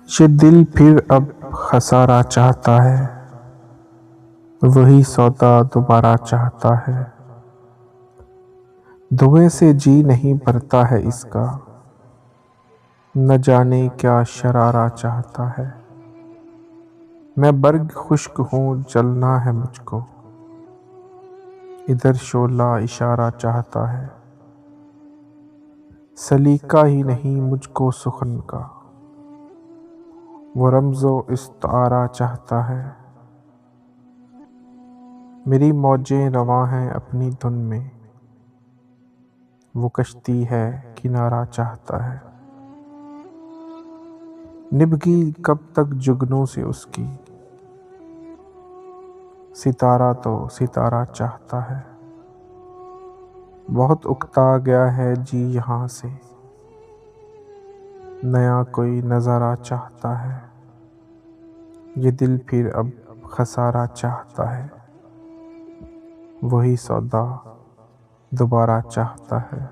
یہ دل پھر اب خسارہ چاہتا ہے، وہی سودا دوبارہ چاہتا ہے۔ دھویں سے جی نہیں بھرتا ہے اس کا، نہ جانے کیا شرارہ چاہتا ہے۔ میں برگ خشک ہوں، جلنا ہے مجھ کو، ادھر شعلہ اشارہ چاہتا ہے۔ سلیقہ ہی نہیں مجھ کو سخن کا، وہ رمز و استعارہ چاہتا ہے۔ میری موجیں رواں ہیں اپنی دھن میں، وہ کشتی ہے کنارہ چاہتا ہے۔ نبھگی کب تک جگنوں سے اس کی، ستارہ تو ستارہ چاہتا ہے۔ بہت اکتا گیا ہے جی یہاں سے، نیا کوئی نظارہ چاہتا ہے۔ یہ دل پھر اب خسارہ چاہتا ہے، وہی سودا دوبارہ چاہتا ہے۔